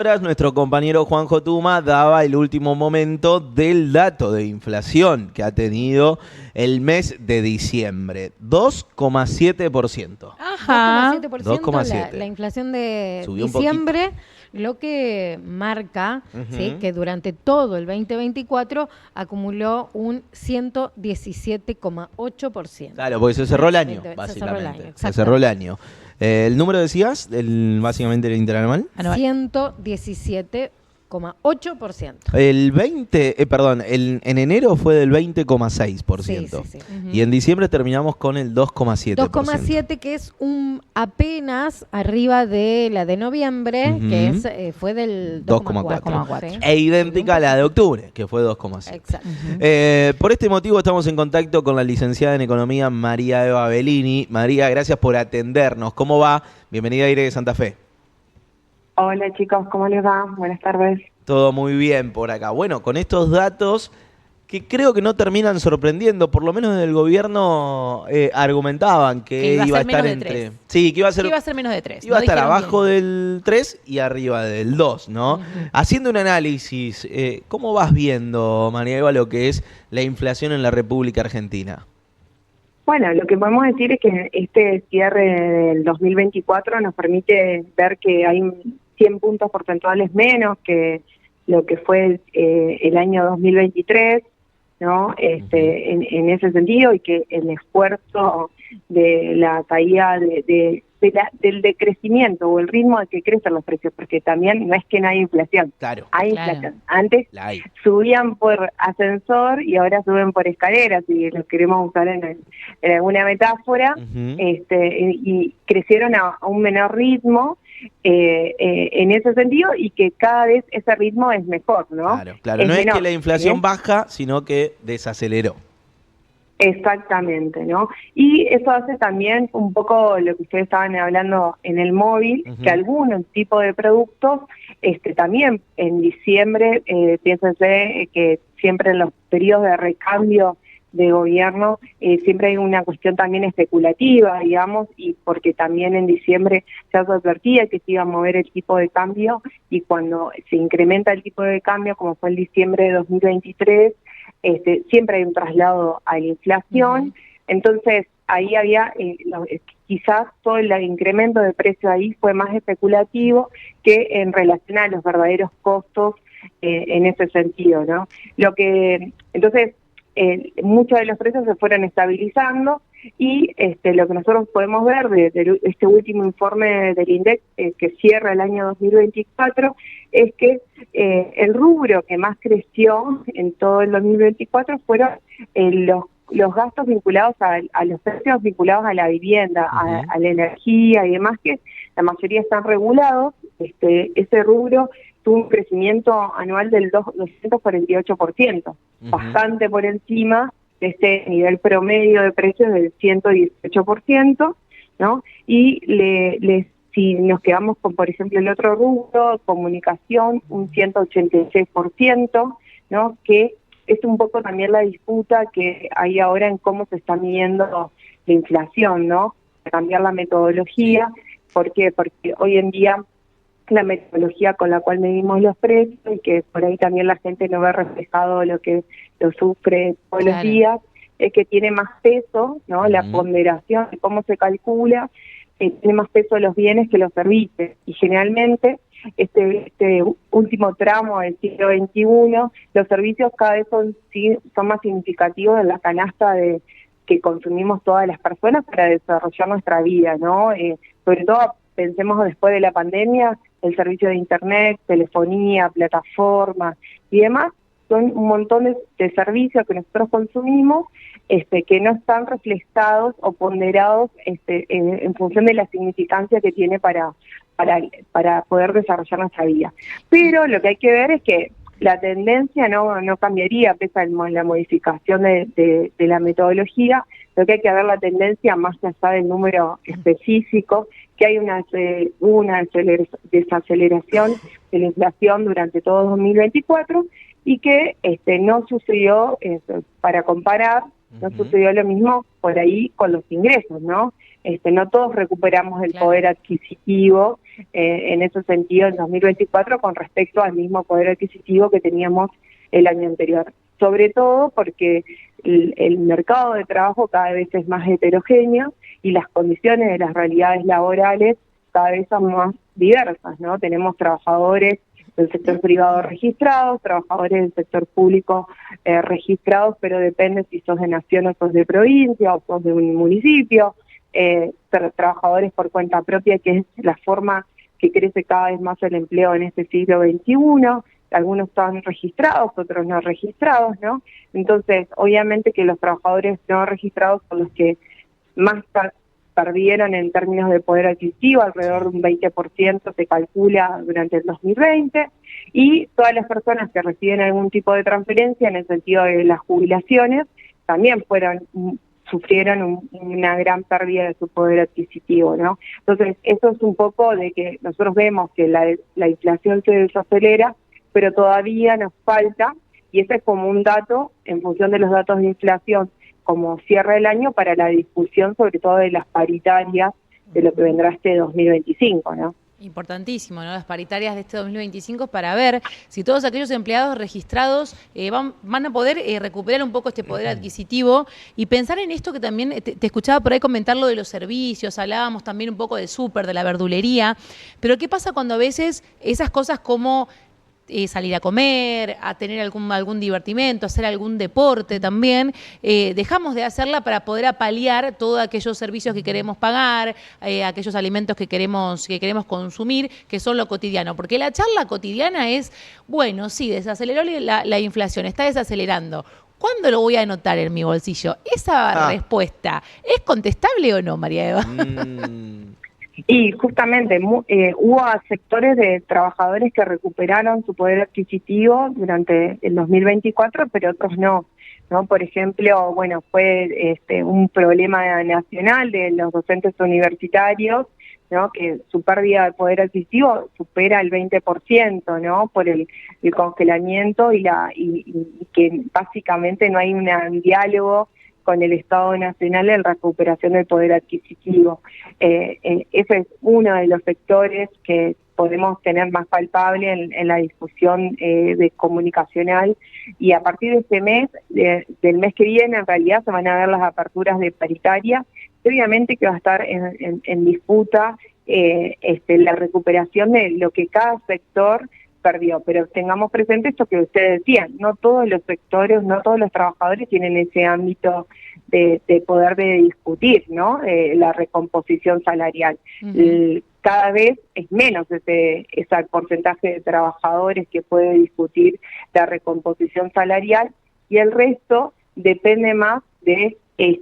Horas, nuestro compañero Juanjo Tuma daba el último momento del dato de inflación que ha tenido el mes de diciembre, 2,7%. Ajá. 2,7% la inflación de Subió un diciembre, lo que marca ¿sí? que durante todo el 2024 acumuló un 117,8%. Claro, porque se cerró el año, básicamente. Se cerró el año. ¿El número decías? Básicamente el interanual. 117,8%. El 20, en enero fue del 20,6%. Sí. Y en diciembre terminamos con el 2,7%. 2,7 que es apenas arriba de la de noviembre, que fue del 2,4. E idéntica a la de octubre, que fue 2,7. Exacto. Por este motivo estamos en contacto con la licenciada en Economía María Eva Bellini. María, gracias por atendernos. ¿Cómo va? Bienvenida a Aire de Santa Fe. Hola chicos, ¿cómo les va? Buenas tardes. Todo muy bien por acá. Bueno, con estos datos que creo que no terminan sorprendiendo, por lo menos desde el gobierno argumentaban que iba a estar entre... Sí, que iba a ser menos de 3. Iba a estar abajo del 3 y arriba del 2, ¿no? Haciendo un análisis, ¿cómo vas viendo, María Eva, lo que es la inflación en la República Argentina? Bueno, lo que podemos decir es que este cierre del 2024 nos permite ver que hay 100 puntos porcentuales menos que lo que fue el año 2023, ¿no? En ese sentido, y que el esfuerzo de la caída del decrecimiento o el ritmo de que crecen los precios, porque también no es que no hay inflación, hay inflación. Antes subían por ascensor y ahora suben por escaleras, si lo queremos usar en alguna metáfora, y crecieron a un menor ritmo en ese sentido, y que cada vez ese ritmo es mejor, ¿no? Claro, no es que la inflación baja, sino que desaceleró. Exactamente, ¿no? Y eso hace también un poco lo que ustedes estaban hablando en el móvil, que algún tipo de productos, también en diciembre, piénsense que siempre en los periodos de recambio de gobierno siempre hay una cuestión también especulativa, digamos, y porque también en diciembre ya se advertía que se iba a mover el tipo de cambio, y cuando se incrementa el tipo de cambio, como fue el diciembre de 2023, siempre hay un traslado a la inflación. Entonces ahí había, quizás todo el incremento de precio ahí fue más especulativo que en relación a los verdaderos costos en ese sentido, ¿no? Entonces, muchos de los precios se fueron estabilizando, y lo que nosotros podemos ver de este último informe del INDEC que cierra el año 2024 es que el rubro que más creció en todo el 2024 fueron los gastos vinculados a los precios vinculados a la vivienda, a la energía y demás, que la mayoría están regulados. Ese rubro tuvo un crecimiento anual del 248%, bastante por encima de este nivel promedio de precios del 118%, ¿no? Y si nos quedamos con, por ejemplo, el otro rubro, comunicación, un 186%, ¿no? Que es un poco también la disputa que hay ahora en cómo se está midiendo la inflación, ¿no? Cambiar la metodología. ¿Por qué? Porque hoy en día la metodología con la cual medimos los precios, y que por ahí también la gente no ve reflejado lo que lo sufre todos los días, es que tiene más peso, ¿no? La ponderación de cómo se calcula, tiene más peso los bienes que los servicios, y generalmente este último tramo del siglo XXI, los servicios cada vez son más significativos en la canasta que consumimos todas las personas para desarrollar nuestra vida, ¿no? Sobre todo pensemos después de la pandemia, el servicio de internet, telefonía, plataformas y demás, son un montón de servicios que nosotros consumimos que no están reflejados o ponderados en función de la significancia que tiene para poder desarrollar nuestra vida. Pero lo que hay que ver es que la tendencia no cambiaría pese a la modificación de la metodología. Lo que hay que ver la tendencia más allá del número específico, que hay una desaceleración de la inflación durante todo 2024, y que no sucedió, para comparar, no sucedió lo mismo por ahí con los ingresos, ¿no? no todos recuperamos el Claro. poder adquisitivo en ese sentido en 2024 con respecto al mismo poder adquisitivo que teníamos el año anterior. Sobre todo porque el mercado de trabajo cada vez es más heterogéneo y las condiciones de las realidades laborales cada vez son más diversas, ¿no? Tenemos trabajadores del sector privado registrados, trabajadores del sector público registrados, pero depende si sos de nación o sos de provincia o sos de un municipio, trabajadores por cuenta propia, que es la forma que crece cada vez más el empleo en este siglo XXI. Algunos están registrados, otros no registrados, ¿no? Entonces, obviamente que los trabajadores no registrados son los que más perdieron en términos de poder adquisitivo, alrededor de un 20% se calcula durante el 2020, y todas las personas que reciben algún tipo de transferencia en el sentido de las jubilaciones también sufrieron una gran pérdida de su poder adquisitivo, ¿no? Entonces, eso es un poco de que nosotros vemos que la inflación se desacelera, pero todavía nos falta, y ese es como un dato en función de los datos de inflación como cierre del año para la discusión sobre todo de las paritarias de lo que vendrá este 2025, ¿no? Importantísimo, ¿no? Las paritarias de este 2025 para ver si todos aquellos empleados registrados van a poder recuperar un poco este poder adquisitivo y pensar en esto que también te escuchaba por ahí comentar lo de los servicios, hablábamos también un poco del súper, de la verdulería, pero ¿qué pasa cuando a veces esas cosas como salir a comer, a tener algún divertimento, hacer algún deporte también, dejamos de hacerla para poder paliar todos aquellos servicios que queremos pagar, aquellos alimentos que queremos consumir, que son lo cotidiano? Porque la charla cotidiana es, bueno, sí, desaceleró la inflación, está desacelerando. ¿Cuándo lo voy a notar en mi bolsillo? Esa respuesta, ¿es contestable o no, María Eva? Y justamente hubo sectores de trabajadores que recuperaron su poder adquisitivo durante el 2024, pero otros no. Por ejemplo, bueno, fue un problema nacional de los docentes universitarios, ¿no? Que su pérdida de poder adquisitivo supera el 20%, ¿no? Por el congelamiento y que básicamente no hay un diálogo con el Estado Nacional en recuperación del poder adquisitivo. Ese es uno de los sectores que podemos tener más palpable en la discusión comunicacional, y a partir de este mes, del mes que viene, en realidad se van a ver las aperturas de paritaria, y obviamente que va a estar en disputa la recuperación de lo que cada sector perdió, pero tengamos presente esto que ustedes decían, no todos los sectores, no todos los trabajadores tienen ese ámbito de poder de discutir, ¿no? La recomposición salarial. Cada vez es menos ese porcentaje de trabajadores que puede discutir la recomposición salarial, y el resto depende más de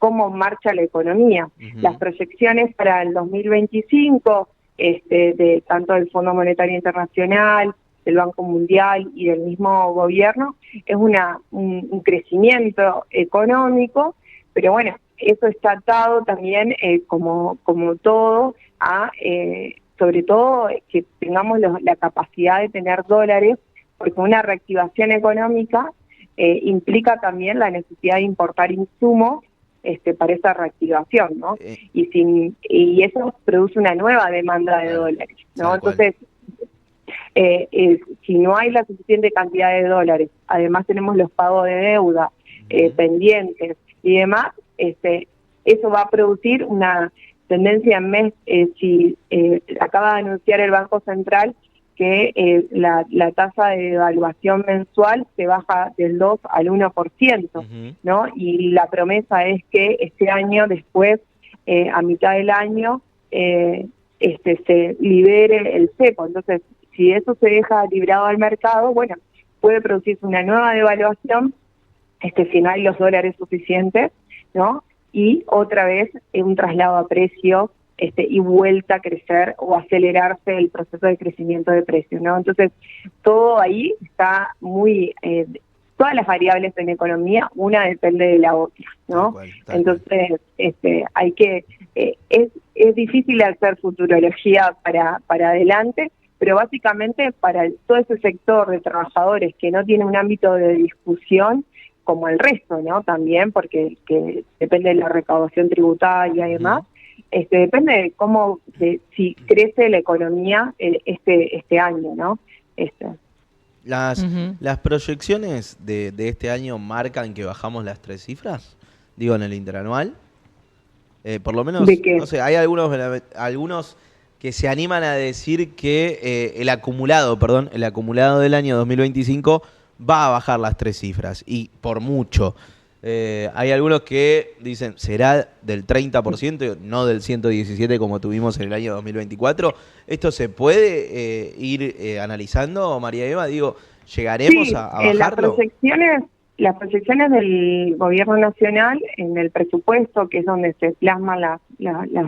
cómo marcha la economía. Las proyecciones para el 2025, de tanto del Fondo Monetario Internacional, del Banco Mundial y del mismo gobierno, es un crecimiento económico, pero bueno, eso está atado también, como todo, a sobre todo que tengamos la capacidad de tener dólares, porque una reactivación económica implica también la necesidad de importar insumos para esa reactivación, ¿no? Y eso produce una nueva demanda de dólares, ¿no? Entonces, si no hay la suficiente cantidad de dólares, además tenemos los pagos de deuda pendientes y demás, eso va a producir una tendencia en mes. Si acaba de anunciar el Banco Central que la tasa de devaluación mensual se baja del 2 al 1%, ¿no? Y la promesa es que este año, después, a mitad del año, se libere el cepo. Entonces, si eso se deja librado al mercado, bueno, puede producirse una nueva devaluación, si no hay los dólares suficientes, ¿no? Y otra vez un traslado a precio y vuelta a crecer o acelerarse el proceso de crecimiento de precios, ¿no? Entonces, todo ahí está muy... todas las variables en economía, una depende de la otra, ¿no? Entonces, hay que... es difícil hacer futurología para adelante, pero básicamente para todo ese sector de trabajadores que no tiene un ámbito de discusión, como el resto, ¿no? También, porque que depende de la recaudación tributaria y demás, depende de cómo, si crece la economía este año, ¿no? Las proyecciones de este año marcan que bajamos las 3 cifras, digo, en el interanual. Por lo menos, ¿De qué? no sé, hay algunos que se animan a decir que el acumulado del año 2025 va a bajar las 3 cifras, y por mucho. Hay algunos que dicen, será del 30%, no del 117% como tuvimos en el año 2024. ¿Esto se puede ir analizando, María Eva? Digo, ¿llegaremos Sí, a bajarlo? Las proyecciones del gobierno nacional en el presupuesto, que es donde se plasman las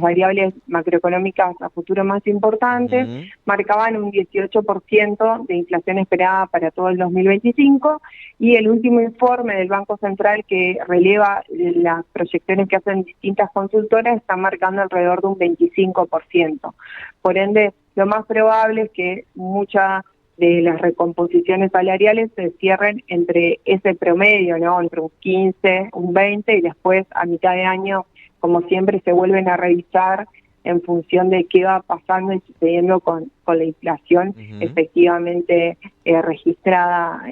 variables macroeconómicas a futuro más importantes, marcaban un 18% de inflación esperada para todo el 2025, y el último informe del Banco Central, que releva las proyecciones que hacen distintas consultoras, está marcando alrededor de un 25%. Por ende, lo más probable es que mucha de las recomposiciones salariales se cierren entre ese promedio, ¿no? Entre un 15, un 20, y después a mitad de año, como siempre, se vuelven a revisar en función de qué va pasando y sucediendo con la inflación efectivamente registrada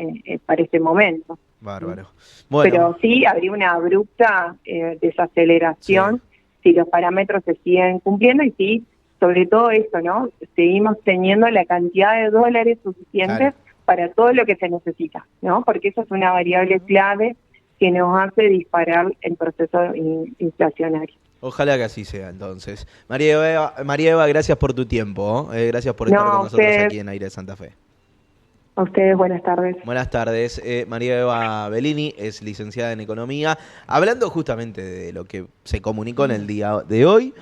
para este momento. Bárbaro. Bueno. Pero sí habría una abrupta desaceleración si los parámetros se siguen cumpliendo, y sí, sobre todo esto, ¿no? Seguimos teniendo la cantidad de dólares suficientes para todo lo que se necesita, ¿no? Porque eso es una variable clave que nos hace disparar el proceso inflacionario. Ojalá que así sea, entonces. María Eva, gracias por tu tiempo. Gracias por estar con nosotros aquí en Aire de Santa Fe. A ustedes, buenas tardes. Buenas tardes. María Eva Bellini es licenciada en Economía. Hablando justamente de lo que se comunicó en el día de hoy,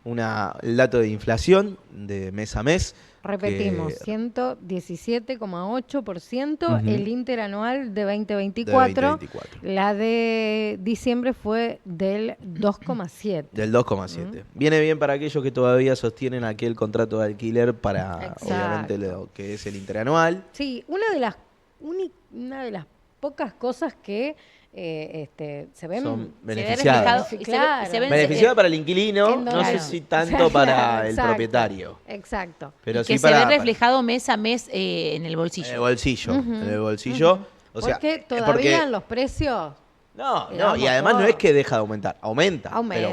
el dato de inflación de mes a mes. Repetimos, 117,8%, el interanual de 2024. La de diciembre fue del 2,7%. Del 2,7%. Viene bien para aquellos que todavía sostienen aquel contrato de alquiler para, obviamente, lo que es el interanual. Sí, una de las pocas cosas que se ven, son beneficiadas. Beneficiadas para el inquilino, no sé si tanto para el propietario. Exacto. Pero que sí se ve reflejado mes a mes en el bolsillo. En el bolsillo. O sea, porque todavía en los precios... No, y además no es que deja de aumentar, aumenta. Pero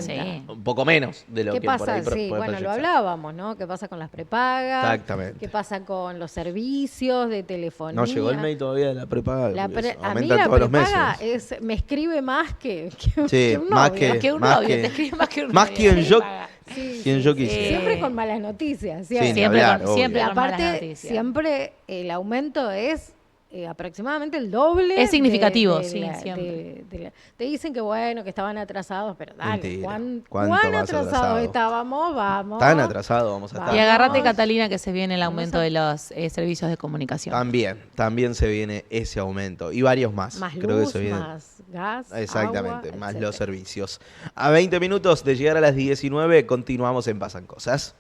un poco menos de lo que pasa? Por ahí puede bueno, lo hablábamos, ¿no? ¿Qué pasa con las prepagas? Exactamente. ¿Qué pasa con los servicios de telefonía? No llegó el mail todavía de la prepaga. A mí la todos prepaga los meses. Me escribe más que un novio. Más que un novio, te escribe más que un novio. Más quien yo quisiera. Siempre con malas noticias. Siempre con malas aparte, noticias. Siempre el aumento es... aproximadamente el doble. Es significativo, siempre. Te dicen que bueno, que estaban atrasados, pero dale, ¿cuán atrasados estábamos? Vamos. Tan atrasados vamos a estar. Y agárrate, Catalina, que se viene el aumento de los servicios de comunicación. También se viene ese aumento y varios más. Creo que se viene. Más gas, exactamente, agua, más etcétera. Los servicios. A 20 minutos de llegar a las 19 continuamos en Pasan Cosas.